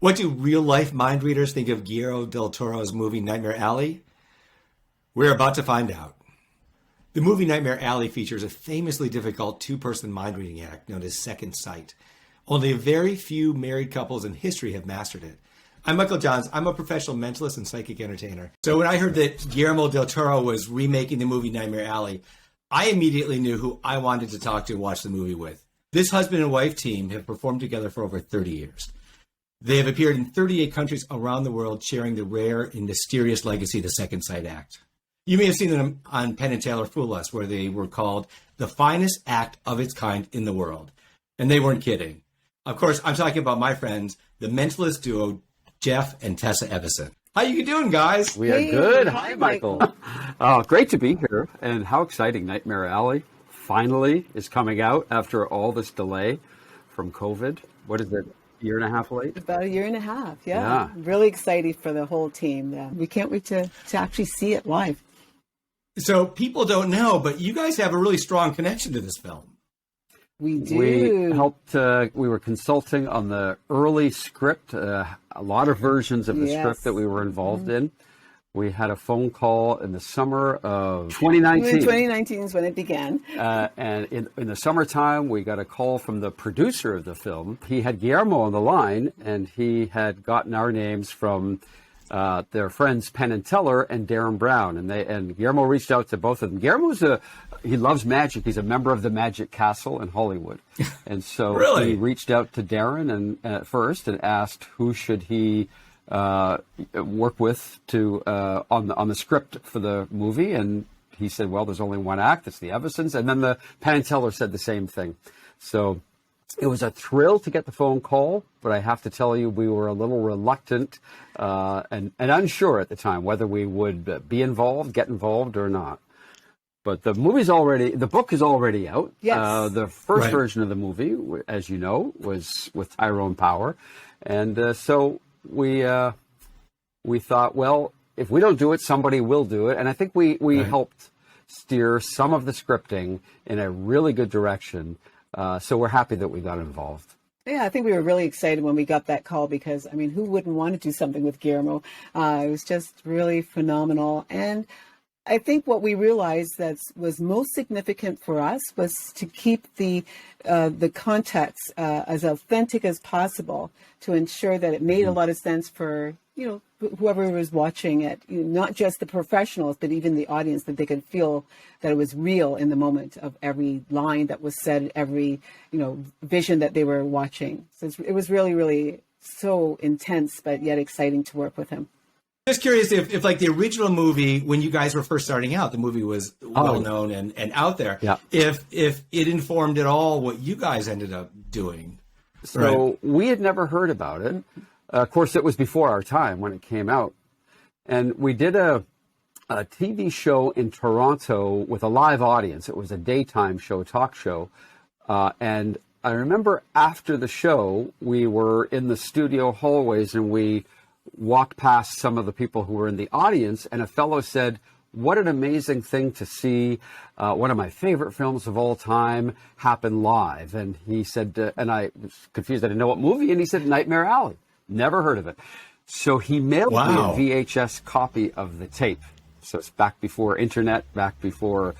What do real-life mind readers think of Guillermo del Toro's movie Nightmare Alley? We're about to find out. The movie Nightmare Alley features a famously difficult two-person mind-reading act known as second sight. Only a very few married couples in history have mastered it. I'm Michael Jons. I'm a professional mentalist and psychic entertainer. So when I heard that Guillermo del Toro was remaking the movie Nightmare Alley, I immediately knew who I wanted to talk to and watch the movie with. This husband and wife team have performed together for over 30 years. They have appeared in 38 countries around the world, sharing the rare and mysterious legacy of the Second Sight Act. You may have seen them on Penn and Teller Fool Us, where they were called the finest act of its kind in the world. And they weren't kidding. Of course, I'm talking about my friends, the Mentalist Duo, Jeff and Tessa Evason. How you doing, guys? We are good. Hi, Michael. Great to be here. And how exciting. Nightmare Alley finally is coming out after all this delay from COVID. What is it? Year and a half late? About a year and a half, yeah. Really excited for the whole team. Yeah. We can't wait to actually see it live. So people don't know, but you guys have a really strong connection to this film. We do. We helped, we were consulting on the early script, a lot of versions of the script that we were involved in. We had a phone call in the summer of 2019. 2019 is when it began. And in the summertime, we got a call from the producer of the film. He had Guillermo on the line, and he had gotten our names from their friends Penn and Teller and Darren Brown. And Guillermo reached out to both of them. He loves magic. He's a member of the Magic Castle in Hollywood. And so Really? He reached out to Darren at first and asked who should he work with to on the script for the movie, and he said, well, there's only one act, it's the Evasons. And then the Penn and Teller said the same thing. So it was a thrill to get the phone call, but I have to tell you, we were a little reluctant and unsure at the time whether we would get involved or not. But the book is already out. Yes. The first version of the movie, as you know, was with Tyrone Power, and so we thought, well, if we don't do it, somebody will do it. And I think we helped steer some of the scripting in a really good direction. So we're happy that we got involved. Yeah, I think we were really excited when we got that call because, I mean, who wouldn't want to do something with Guillermo? It was just really phenomenal. And I think what we realized that was most significant for us was to keep the context as authentic as possible to ensure that it made a lot of sense for, whoever was watching it, not just the professionals, but even the audience, that they could feel that it was real in the moment of every line that was said, every, vision that they were watching. So it was really, really so intense, but yet exciting to work with him. Just curious if like the original movie, when you guys were first starting out, the movie was well known and out there. Yeah. If it informed at all what you guys ended up doing. So we had never heard about it. Of course, it was before our time when it came out. And we did a TV show in Toronto with a live audience. It was a daytime show, talk show. And I remember after the show, we were in the studio hallways and we walked past some of the people who were in the audience, and a fellow said, what an amazing thing to see one of my favorite films of all time happen live. And he said, and I was confused, I didn't know what movie, and he said, Nightmare Alley. Never heard of it. So he mailed me a VHS copy of the tape. So it's back before internet, back before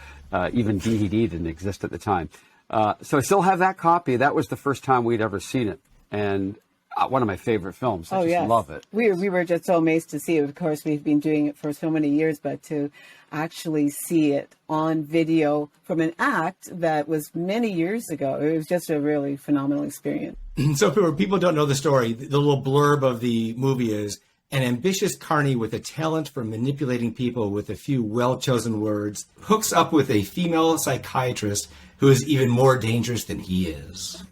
even DVD didn't exist at the time. So I still have that copy. That was the first time we'd ever seen it. And one of my favorite films. I just love it. We were just so amazed to see it. Of course, we've been doing it for so many years, but to actually see it on video from an act that was many years ago, it was just a really phenomenal experience. So for people who don't know the story, the little blurb of the movie is, an ambitious carny with a talent for manipulating people with a few well-chosen words hooks up with a female psychiatrist who is even more dangerous than he is.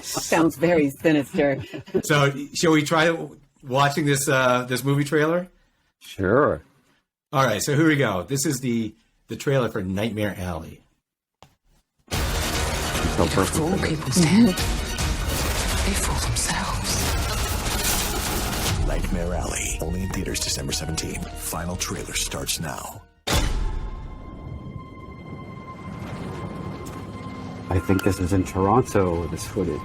Sounds very sinister. So, shall we try watching this movie trailer? Sure. All right. So here we go. This is the trailer for Nightmare Alley. So fool people's head. They fool themselves. Nightmare Alley. Only in theaters December 17. Final trailer starts now. I think this is in Toronto, this footage.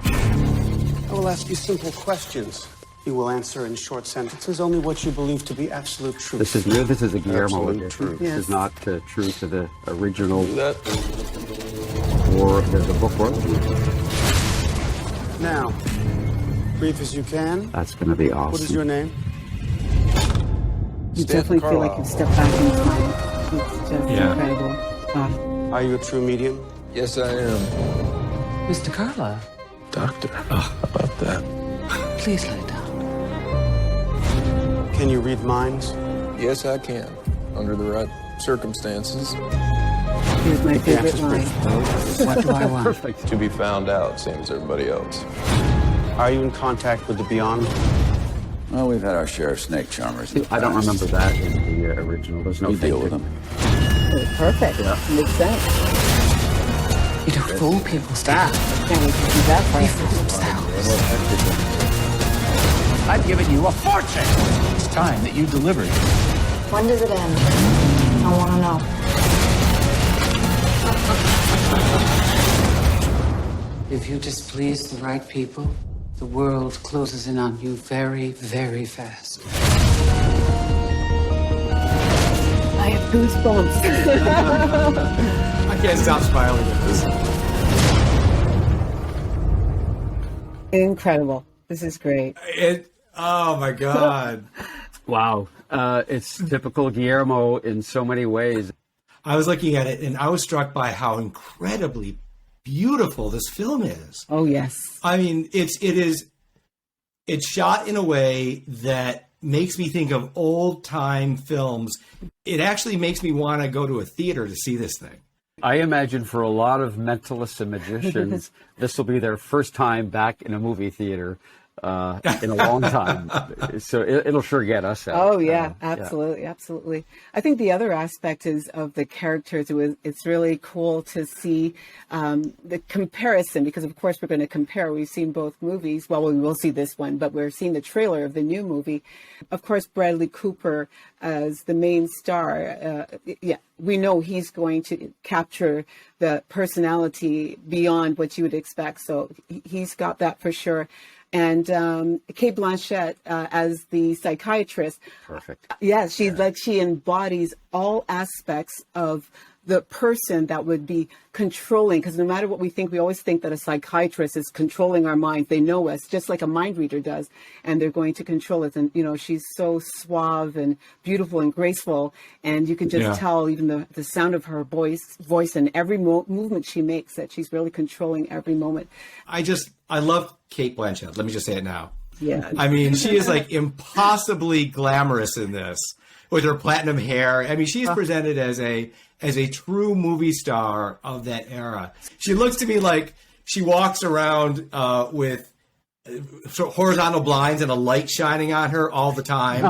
I will ask you simple questions. You will answer in short sentences only what you believe to be absolute truth. This is new. This is a Guillermo Absolute edition. truth. This is not true to the original Do that. or the book world. Now, brief as you can. That's going to be awesome. What is your name? You definitely feel like you've stepped back in time. It's just incredible. Are you a true medium? Yes, I am. Mr. Carla, Doctor, how about that? please lay down. Can you read minds? Yes, I can. Under the right circumstances. Here's my favorite line. What do I want? Perfect. To be found out, same as everybody else. Are you in contact with the beyond? Well, we've had our share of snake charmers. I don't remember that in the original. There's no We deal thinking. with them. Perfect. Makes sense. You don't fool people, Steve. Can't wait to see that They part. fool themselves. I've given you a fortune. It's time that you delivered. When does it end? I want to know. If you displease the right people, the world closes in on you very, very fast. I have goosebumps. I can't stop smiling at this. Incredible. This is great. Oh my God. Wow. It's typical Guillermo in so many ways. I was looking at it and I was struck by how incredibly beautiful this film is. Oh, yes. I mean, it's shot in a way that makes me think of old time films. It actually makes me want to go to a theater to see this thing. I imagine for a lot of mentalists and magicians, this will be their first time back in a movie theater in a long time. So it'll sure get us out. Oh, yeah, absolutely, absolutely. I think the other aspect is of the characters. It's really cool to see the comparison, because, of course, we're going to compare. We've seen both movies. Well, we will see this one, but we're seeing the trailer of the new movie. Of course, Bradley Cooper as the main star. We know he's going to capture the personality beyond what you would expect. So he's got that for sure. And Cate Blanchett as the psychiatrist. Perfect. Yeah, she embodies all aspects of the person that would be controlling, because no matter what we think, we always think that a psychiatrist is controlling our minds. They know us just like a mind reader does, and they're going to control us. And, she's so suave and beautiful and graceful, and you can just tell even the sound of her voice and every movement she makes that she's really controlling every moment. I love Cate Blanchett. Let me just say it now. Yeah. I mean, she is like impossibly glamorous in this with her platinum hair. I mean, she's presented as a true movie star of that era. She looks to me like she walks around with horizontal blinds and a light shining on her all the time.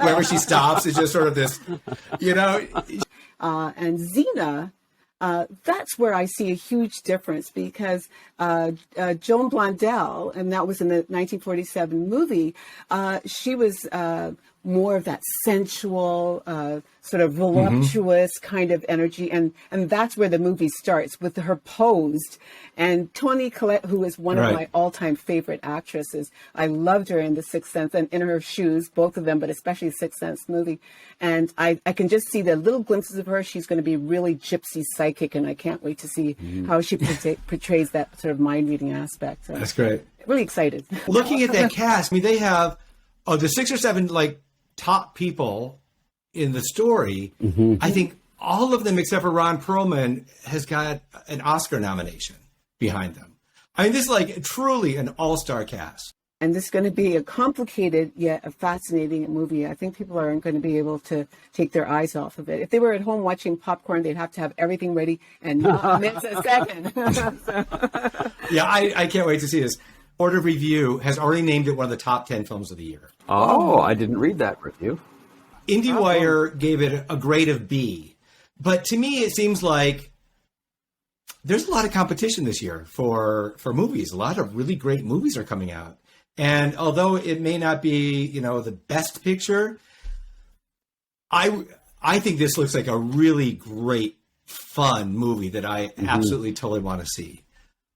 Wherever she stops, it's just sort of this, And Xena, that's where I see a huge difference, because Joan Blondell, and that was in the 1947 movie, she was more of that sensual, sort of voluptuous kind of energy. And that's where the movie starts, with her posed. And Toni Collette, who is one of my all-time favorite actresses. I loved her in The Sixth Sense and In Her Shoes, both of them, but especially the Sixth Sense movie. And I can just see the little glimpses of her. She's going to be really gypsy psychic, and I can't wait to see how she portrays that sort of mind-reading aspect. So that's great. Really excited. Looking at that cast, I mean, they have the 6 or 7 top people in the story. I think all of them except for Ron Perlman has got an Oscar nomination behind them. I mean, this is truly an all-star cast. And this is going to be a complicated yet a fascinating movie. I think people aren't going to be able to take their eyes off of it. If they were at home watching popcorn, they'd have to have everything ready and not miss a second. Yeah, I can't wait to see this. Board of Review has already named it one of the top 10 films of the year. Oh, I didn't read that review. IndieWire gave it a grade of B. But to me, it seems like there's a lot of competition this year for movies. A lot of really great movies are coming out. And although it may not be, the best picture, I think this looks like a really great, fun movie that I absolutely totally want to see.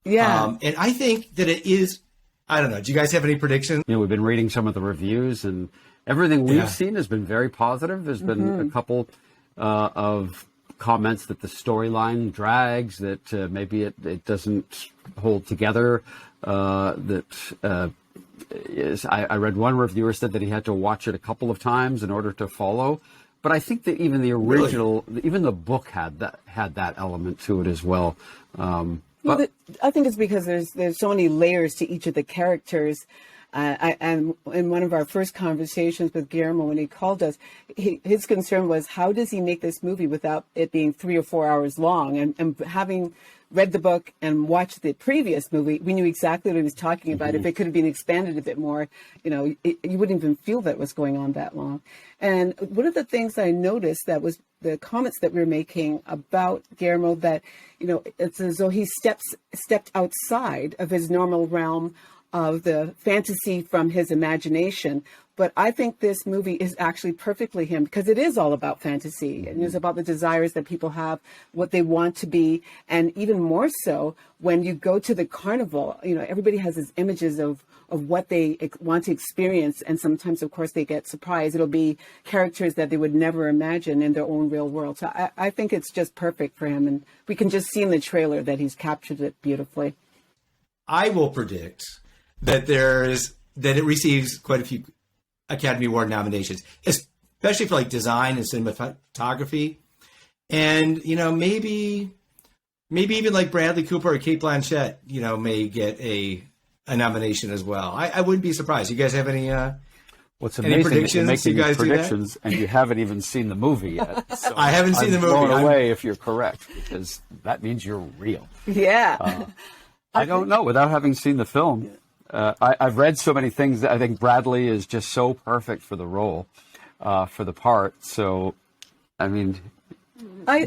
Yeah. And I think that it is I don't know. Do you guys have any predictions? We've been reading some of the reviews, and everything we've seen has been very positive. There's been a couple of comments that the storyline drags, that maybe it doesn't hold together. I read one reviewer said that he had to watch it a couple of times in order to follow. But I think that even the original, even the book had that element to it as well. I think it's because there's so many layers to each of the characters. And in one of our first conversations with Guillermo, when he called us, his concern was, how does he make this movie without it being 3 or 4 hours long? And having read the book and watched the previous movie, we knew exactly what he was talking about. If it could have been expanded a bit more, you wouldn't even feel that was going on that long. And one of the things I noticed that was the comments that we were making about Guillermo, that, it's as though he stepped outside of his normal realm of the fantasy from his imagination. But I think this movie is actually perfectly him, because it is all about fantasy, and it's about the desires that people have, what they want to be. And even more so when you go to the carnival, everybody has these images of what they want to experience. And sometimes, of course, they get surprised. It'll be characters that they would never imagine in their own real world. So I think it's just perfect for him. And we can just see in the trailer that he's captured it beautifully. I will predict that it receives quite a few Academy Award nominations, especially for design and cinematography. And, maybe even Bradley Cooper or Cate Blanchett, may get a nomination as well. I wouldn't be surprised. You guys have any What's any amazing predictions? is you're making you guys these predictions and you haven't even seen the movie yet. So I haven't seen the movie. I'm blown away if you're correct, because that means you're real. Yeah. I don't know. Without having seen the film, I've read so many things that I think Bradley is just so perfect for the role, for the part. So, I mean, I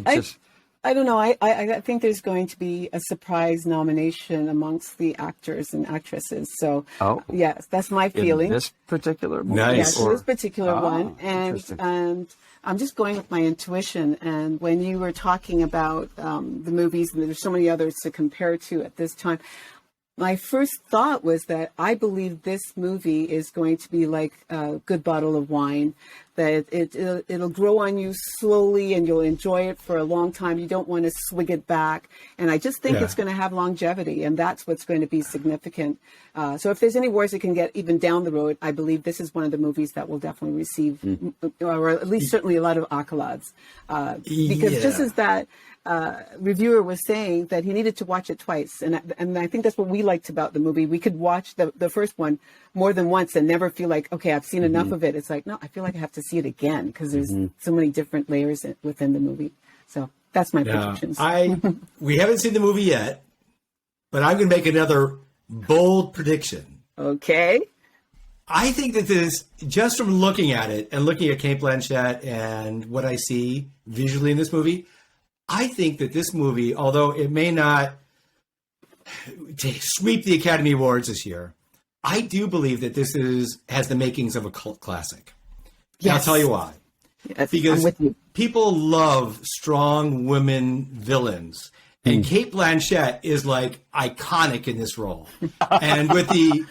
don't know. I think there's going to be a surprise nomination amongst the actors and actresses. So, yes, that's my feeling. In this particular movie? Nice. Yes, this particular one. And I'm just going with my intuition. And when you were talking about the movies, and there's so many others to compare to at this time, my first thought was that I believe this movie is going to be like a good bottle of wine, that it'll grow on you slowly and you'll enjoy it for a long time. You don't want to swig it back. And I just think it's going to have longevity, and that's what's going to be significant. So if there's any awards it can get even down the road, I believe this is one of the movies that will definitely receive, or at least certainly a lot of accolades. Because just as that reviewer was saying, that he needed to watch it twice. And I think that's what we liked about the movie. We could watch the first one more than once and never feel like, okay, I've seen enough of it. It's like, no, I feel like I have to see it again, because there's so many different layers within the movie. So that's my predictions. We haven't seen the movie yet, but I'm going to make another bold prediction. Okay. I think that this, just from looking at it and looking at Cate Blanchett and what I see visually in this movie, I think that this movie, although it may not sweep the Academy Awards this year, I do believe that this has the makings of a cult classic. Yes. I'll tell you why. Yes, because people love strong women villains. And Cate Blanchett is iconic in this role. And with the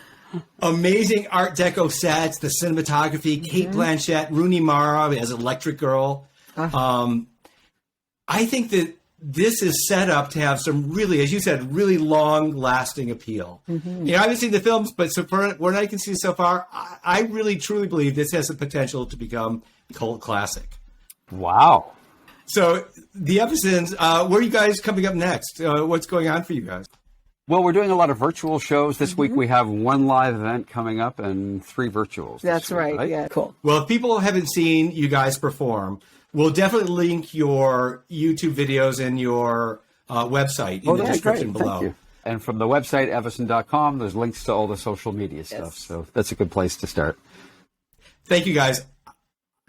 amazing Art Deco sets, the cinematography, Cate Blanchett, Rooney Mara as Electric Girl. I think that this is set up to have some really, as you said, really long-lasting appeal. I haven't seen the films, but so far, what I can see so far, I really, truly believe this has the potential to become a cult classic. Wow. So, the Evasons, where are you guys coming up next? What's going on for you guys? Well, we're doing a lot of virtual shows. This week we have one live event coming up and 3 virtuals. That's right. Yeah, cool. Well, if people haven't seen you guys perform, we'll definitely link your YouTube videos and your website in the description below. Thank you. And from the website, evason.com, there's links to all the social media stuff. So that's a good place to start. Thank you, guys.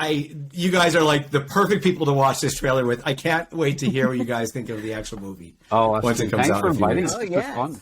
You guys are the perfect people to watch this trailer with. I can't wait to hear what you guys think of the actual movie. Oh, once it comes thanks out. for inviting us. Oh, it was fun.